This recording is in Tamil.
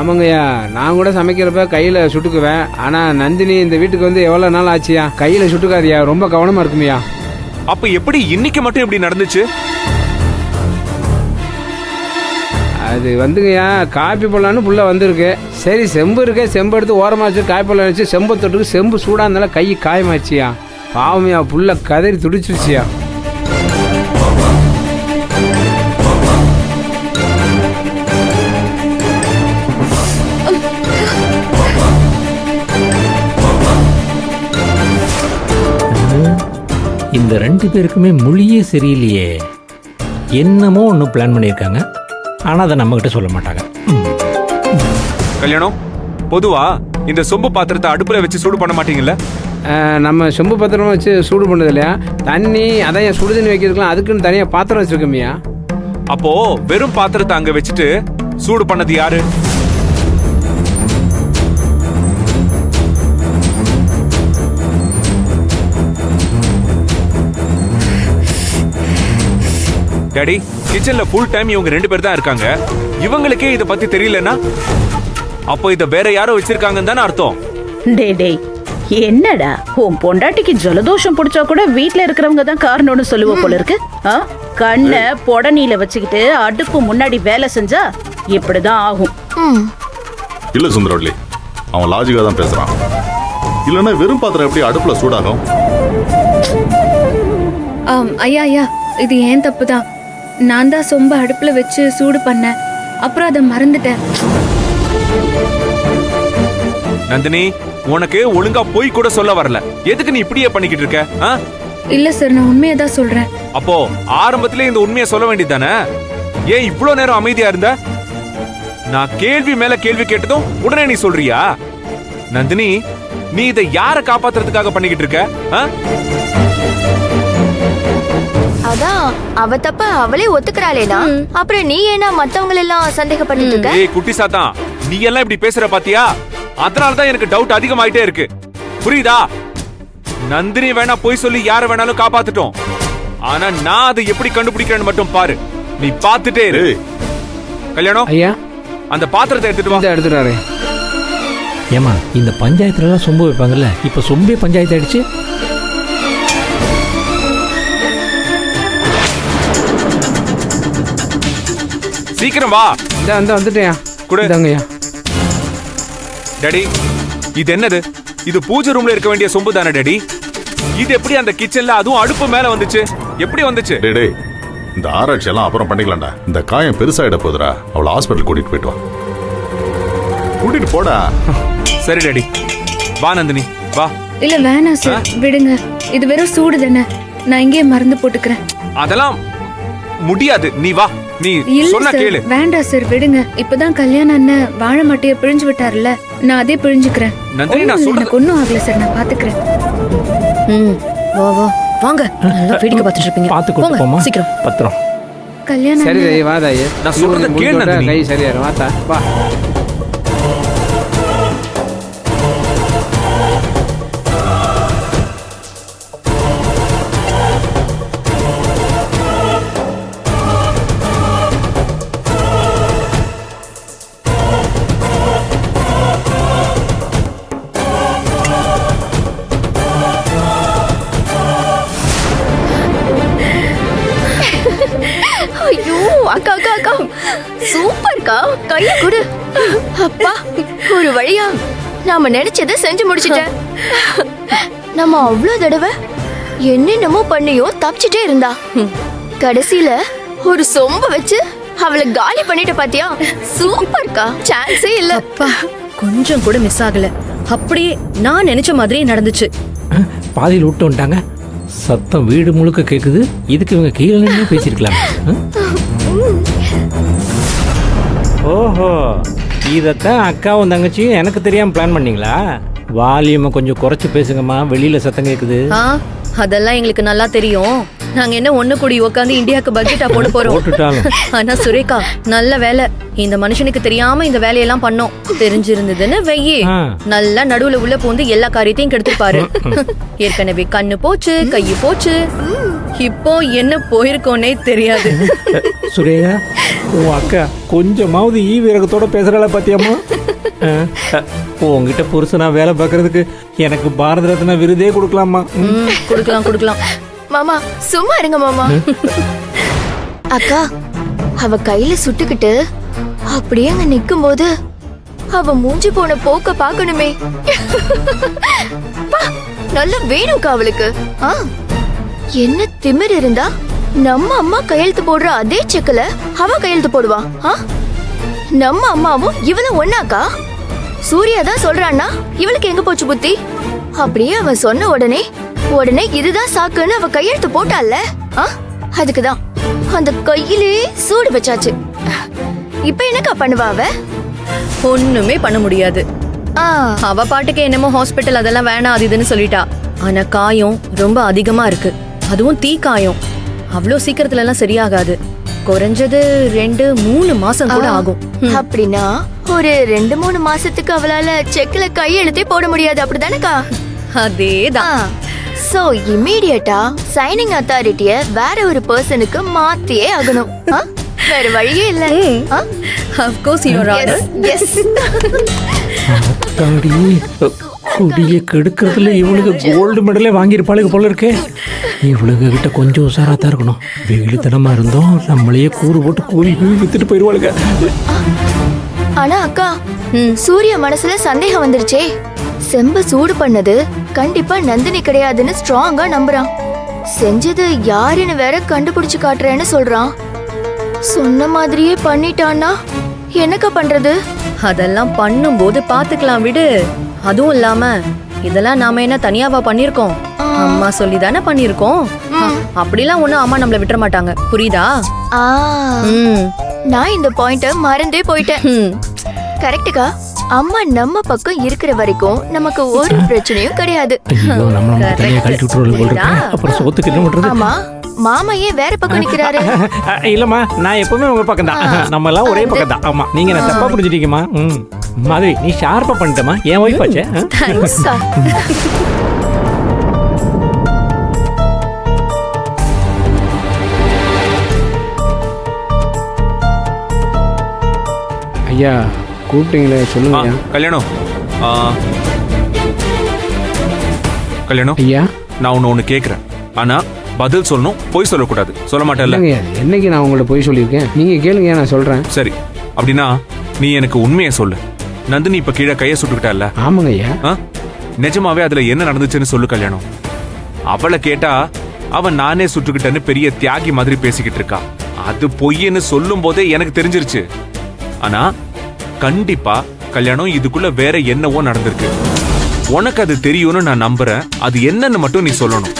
ஆமாங்கய்யா, நான் கூட சமைக்கிறப்ப கையில் சுட்டுக்குவேன். ஆனால் நந்தினி இந்த வீட்டுக்கு வந்து எவ்வளோ நாள் ஆச்சியா, கையில் சுட்டுக்காதியா, ரொம்ப கவனமாக இருக்குமையா. அப்ப எப்படி இன்னைக்கு மட்டும் இப்படி நடந்துச்சு? அது வந்துங்கய்யா, காப்பி போடலான்னு புள்ள வந்திருக்கு. சரி செம்பு இருக்கே, செம்பு எடுத்து ஓரமாக வச்சு காப்பி போடலாம் வச்சு செம்பு தொட்டுக்கு செம்பு சூடாக இருந்தாலும் கை காயமாச்சியா. பாவமையா, புள்ள கதறி துடிச்சிருச்சியா. இந்த 2 பேருக்குமே மொழியே சரியில்லையே. என்னமோ ஒன்று பிளான் பண்ணியிருக்காங்க, ஆனால் அதை நம்மகிட்ட சொல்ல மாட்டாங்க. கல்யாணம், பொதுவா இந்த சொம்பு பாத்திரத்தை அடுப்புல வச்சு சூடு பண்ண மாட்டீங்கல்ல? நம்ம செம்பு பாத்திரமா வச்சு சூடு பண்ணது இல்லையா, தண்ணி அதான் என் சுடுதண்ணி வைக்கிறதுக்கலாம் அதுக்குன்னு தனியாக பாத்திரம் வச்சுருக்கோமியா. அப்போ வெறும் பாத்திரத்தை அங்க வச்சுட்டு சூடு பண்ணது யாரு? டாடி, கிச்சன்ல ஃபுல் டைம் இவங்க 2 பேர் தான் இருக்காங்க. இவங்களுக்கே இத பத்தி தெரியலனா அப்போ இத வேற யாரோ வச்சிருக்காங்கன்னு தானே அர்த்தம். டேய் என்னடா, உன் பொண்டாட்டிக்கு ஜலதோஷம் பிடிச்சா கூட வீட்டுல இருக்கிறவங்க தான் காரணம்னு சொல்லுவ போல இருக்கு. கண்ணை பொடனில வச்சுக்கிட்டு அடுப்பு முன்னாடி வேலை செஞ்சா இப்படிதான் ஆகும். இல்ல சுந்தரவள்ளி, அவன் லாஜிக்கா தான் பேசுறான். இல்லன்னா வெறும் பாத்திரம் எப்படி அடுப்புல சூடாகும்? ஐயா ஐயா, இது ஏன் தப்பு தான். நான் தான் சொம்ப அடுப்புல வச்சு சூடு பண்ணேன், அப்புறம் அதை மறந்துட்டேன். நந்தினி, உனக்கு ஒழுங்கா போய் கூட சொல்ல வரல. எதுக்கு நீ இப்படியே பண்ணிக்கிட்டு இருக்க? இல்ல சார், நான் உண்மையை தான் சொல்றேன். அப்போ ஆரம்பத்திலே இந்த உண்மையை சொல்ல வேண்டியதானே? ஏன் இவ்வளவு நேரம் அமைதியா இருந்த? நான் கேள்வி மேல கேள்வி கேட்டதும் உடனே நீ சொல்றியா? நந்தினி, நீ இதை யார காப்பாத்துறதுக்காக பண்ணிக்கிட்டு இருக்க? அதான் அவ தப்ப அவளே ஒத்துக்கறாளேனா, அப்புறம் நீ ஏனா மத்தவங்க எல்லாம் சந்தேகப்பட்டுட்டு இருக்க? ஏய் குட்டி சாத்தா, நீ எல்லாம் இப்படி பேசுற பாத்தியா? அதனாலதான் எனக்கு டவுட் அதிகமாயிட்டே இருக்கு. புரியுதா? நந்தினி வேணா போய் சொல்லி யார வேணாலும் காப்பாத்துட்டோம். ஆனா நான் அதை எப்படி கண்டுபிடிக்கிறேன்னு மட்டும் பாரு. நீ பாத்துட்டே இரு. கல்யாணம் ஐயா, அந்த பாத்திரத்தை எடுத்துட்டு வா. எடுத்துட்டாரு. ஏமா, இந்த பஞ்சாயத்துலலாம் சொம்பு வைப்பாங்கல்ல, இப்போ சொம்பே பஞ்சாயத்து ஆயிடுச்சு. சீக்கிரம் வா. இந்த வந்துட்டேன். குடுங்கய்யா. டாடி, இது என்னது? இது பூஜை ரூம்ல இருக்க வேண்டிய சொம்பு தானே டாடி? இது எப்படி அந்த கிச்சன்ல, அதுவும் அடுப்பு மேல வந்துச்சு? எப்படி வந்துச்சு? டேய், இந்த ஆராய்ச்சி எல்லாம் அப்புறம் பண்ணிக்கலாம்டா. இந்த காயம் பெருசாயிட போதுடா. அவளை ஹாஸ்பிட்டல் கூட்டிட்டு போயிட்டு வா. கூட்டிட்டு போடா. சரி டாடி, வா நந்தினி வா. இல்ல வேணாம் சார், விடுங்க. இது வெறும் சூடு தானே, நான் இங்கேயே மருந்து போட்டுக்கிறேன். அதெல்லாம் முடியாது, நீ வா. நீ சொன்ன கேளு. வேண்டாம் சார், விடுங்க. இப்பதான் கல்யாணம் அண்ணன் வாழை மட்டையை பிழிஞ்சு விட்டாருல்ல, நான் அதே பிழிஞ்சுக்கிறேன். நந்தினி, நான் சொல்றது ஒன்னும் ஆகல சார், நான் பாத்துக்கிறேன். வா வா வாங்க, நல்லா வேடிக்கை பார்த்துட்டு இருப்பீங்க. பார்த்து கொண்டு போமா, சீக்கிரம் பத்திரம். கல்யாணம் சரி வா தாயே, நான் சொல்றத கேளு நந்தினி. கை சரியாயிரும். வாத்தா வா. ஐயோ அக்கா அக்கா அக்கா, சூப்பர்க்கா, கைய கொடு. அப்பா, ஒரு வழியா நாம நினைச்சதை செஞ்சு முடிச்சிட்டேன். நம்ம அவ்வளவு தடவை என்னென்னமோ பண்ணியும் தப்பிச்சிட்டே இருந்தா, கடைசியில ஒரு சொம்ப வச்சு அவளை காலி பண்ணிட்ட பாத்தியா? சூப்பர்க்கா, சான்ஸே இல்ல. அப்பா, கொஞ்சம் கூட மிஸ் ஆகல. அப்படியே நான் நினைச்ச மாதிரியே நடந்துச்சு. பாதியில் விட்டு வந்துட்டாங்க. சத்தம் வீடு முழுக்க கேக்குது. இதுக்கு இவங்க கீழே நின்று பேசியிருக்கலாம். ஓஹோ, இதைத்தான் அக்காவும் தங்கச்சியும் எனக்கு தெரியாம பிளான் பண்ணீங்களா? வால்யூமை கொஞ்சம் குறைச்சு பேசுங்கம்மா, வெளியில சத்தம் கேக்குது. அதெல்லாம் எங்களுக்கு நல்லா தெரியும். நாங்க என்ன ஒண்ணு கூடி உட்காந்து இந்தியாவுக்கு பட்ஜெட்டா போட போறோம். ஆனா சுரேகா, நல்ல வேலை இந்த மனுஷனுக்கு தெரியாம இந்த வேலையெல்லாம் பண்ணோம். தெரிஞ்சிருந்ததுன்னு வெய்யி, நல்லா நடுவுல உள்ள பூந்து எல்லா காரியத்தையும் கெடுத்துப்பாரு. ஏற்கனவே கண்ணு போச்சு, கையு போச்சு, இப்போ என்ன போயிருக்கோன்னே தெரியாது. சுரேகா உன் அக்கா கொஞ்சமாவது ஈவிரகத்தோட பேசுறாள பாத்தியாமா? உங்ககிட்ட புருஷனா வேலை பார்க்கறதுக்கு எனக்கு பாரத ரத்னா விருதே கொடுக்கலாமா? கொடுக்கலாம் கொடுக்கலாம். மாமா சும்மா இருங்க மாமா. அக்கா அவ கையில சுட்டுக்கிட்டு அப்படியே அங்க நிக்கும் போது அவ மூஞ்சி போன போக்க பாக்கணுமே. பா, நல்லா வேணும்க்கா அவளுக்கு. என்ன திமிர் இருந்தா நம்ம அம்மா கையெழுத்து போடுற அதே செக்குல அவ கையெழுத்து போடுவா. நம்ம அம்மாவும் இவளும் ஒன்னாக்கா? சூர்யா தான் சொல்றான்னா இவளுக்கு எங்க போச்சு புத்தி? அப்படியே அவன் சொன்ன உடனே இதுதான் சாக்குன்னு அவ கையெழுத்து போட்டால. அதுக்குதான் அந்த கையிலே சூடு வச்சாச்சு. இப்ப என்னக்கா பண்ணுவா அவ? ஒண்ணுமே பண்ண முடியாது. அவ பாட்டுக்கு என்னமோ ஹாஸ்பிட்டல் அதெல்லாம் வேணாம் அது இதுன்னு சொல்லிட்டா. ஆனா காயம் ரொம்ப அதிகமா இருக்கு. அதுவும் தீ காயம். அவ்வளோ சீக்கிரத்துல எல்லாம் சரியாகாது. குறைஞ்சது 2-3 மாசம் கூட ஆகும். அப்படின்னா ஒரு 2-3 மாசத்துக்கு அவளால செக்ல கையெழுத்தே போட முடியாது, அப்படிதானக்கா? அதேதான். சோ இம்மீடியட்டா சைனிங் அத்தாரிட்டிய வேற ஒரு பர்சனுக்கு மாத்தியே ஆகணும். வேற வழியே இல்ல. Of course, Your Honor. Yes. குடியை கெடுக்கிறதுல இவளுக்கு கோல்டு மெடலே வாங்கியிருப்பாளுக்கு போல இருக்கே. இவளுக்கு கிட்ட கொஞ்சம் உஷாரா தான் இருக்கணும். வெகுளித்தனமா இருந்தோம் நம்மளையே கூறு போட்டு கூவி வித்துட்டு போயிருவாளுங்க. ஆனா அக்கா, சூர்யா மனசுல சந்தேகம் வந்துருச்சே. செம்ப சூடு பண்ணது கண்டிப்பா நந்தினி கிடையாதுன்னு ஸ்ட்ராங்கா நம்புறான். செஞ்சது யாருன்னு வேற கண்டுபிடிச்சு காட்டுறேன்னு சொல்றான். சொன்ன மாதிரியே பண்ணிட்டான்னா என்னக்கா பண்றது? அதெல்லாம் பண்ணும்போது பாத்துக்கலாம் விடு. அதுவும் இல்லாம இதெல்லாம் நாம என்ன தனியாவா பண்ணிருக்கோம்? அம்மா சொல்லி தானே பண்ணிருக்கோம். அப்படிலாம் ஒண்ணும் அம்மா நம்மள விட்டுற மாட்டாங்க, புரியுதா? நான் இந்த பாயிண்ட மறந்தே போயிட்டேன். கரெக்டுக்கா. அம்மா நம்ம பக்கம் இருக்கிற வரைக்கும் நமக்கு ஒரு பிரச்சனையும் கிடையாது. அப்புறம் சோத்துக்கு என்ன பண்றது? ஆமா, மாமா ஏன் வேற பக்கம் நிக்கிறாரு? இல்லம்மா, நான் எப்பவுமே உங்க பக்கம் தான். நம்ம எல்லாம் ஒரே பக்கம் தான். ஆமா, நீங்க என்ன தப்பா புரிஞ்சுட்டீங்கம்மா. மாதிரி நீ ஷார்ப்பா பண்ணிட்டமா. என் ஒய்ஃப் ஆச்சே. ஐயா கூப்பிட்டீங்களே, சொல்லுங்க ஐயா. கல்யாணம் கல்யாணம் ஐயா, நான் ஒன்னு கேக்குறேன். ஆனா பதில் சொல்லணும், பொய் சொல்லக்கூடாது. சொல்ல மாட்டேன்ல? என்னைக்கு நான் உங்கள்ட்ட பொய் சொல்லியிருக்கேன்? நீங்க கேளுங்க, நான் சொல்றேன். சரி, அப்படின்னா நீ எனக்கு உண்மையை சொல்லு. நந்தினி இப்ப கீழே கையை சுட்டுக்கிட்டால? ஆமாங்க ஐயா. நிஜமாவே அதுல என்ன நடந்துச்சுன்னு சொல்லு கல்யாணம். அவளை கேட்டா அவன் நானே சுட்டுக்கிட்டேன்னு பெரிய தியாகி மாதிரி பேசிக்கிட்டு இருக்கா. அது பொய்ன்னு சொல்லும் போதே எனக்கு தெரிஞ்சிருச்சு. ஆனா கண்டிப்பா கல்யாணம் இதுக்குள்ள வேற என்னவோ நடந்திருக்கு. உனக்கு அது தெரியும்னு நான் நம்புறேன். அது என்னன்னு மட்டும் நீ சொல்லணும்.